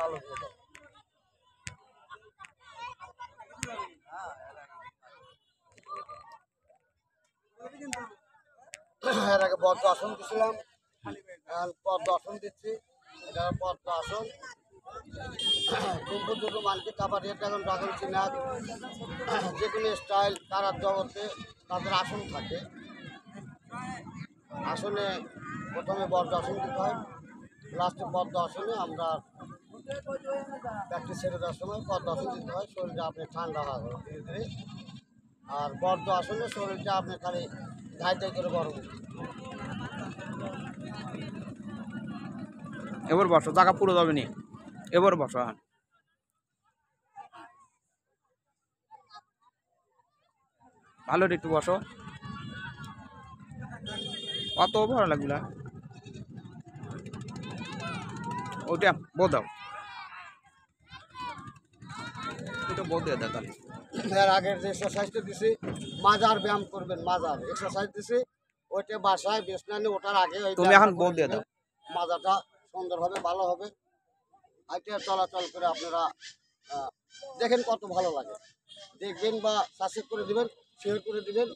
কালো দিয়ে দাও। এর আগে বদ্ধ আসন দিছিলাম, এখন পদ্ম আসন দিচ্ছি। এটা পদ্ম আসন। কুম্ভ দুটো মানকে তারপর রেড ড্রাগন, ড্রাগন চিনাক, যে কোনো স্টাইল তারার জগতে তাদের আসন থাকে। আসনে প্রথমে বদ্ধ আসন দিতে হয়, লাস্টে পদ্ম আসনে আমরা প্র্যাকটিস ছেড়ে দেওয়ার সময় পদ্ম আসন দিতে হয়। শরীরটা আপনি ঠান্ডা হবে ধীরে ধীরে। আর বদ্ধ আসনে শরীরটা আপনি খালি ধাই ধাই করে গরম। এবার বসো, জায়গা পুরো যাবে নি। এবার বসো। ভালো একটু বসো। কত ভালো লাগলো ওইটা বোধ দাও, ওইটা বোধ দিয়ে দাও তাহলে। এর আগের যে এক্সারসাইজটা দিছি মাজার ব্যায়াম করবেন, মাজার এক্সারসাইজ দিছি ওইটা বাসায় বেসনানে ওঠার আগে ওই তুমি এখন বোধ দিয়ে দাও। মাজাটা সুন্দর হবে, ভালো হবে। আইটা চলাচল করে আপনারা দেখেন কত ভালো লাগে। দেখবেন বা সাবস্ক্রাইব করে দিবেন, শেয়ার করে দিবেন।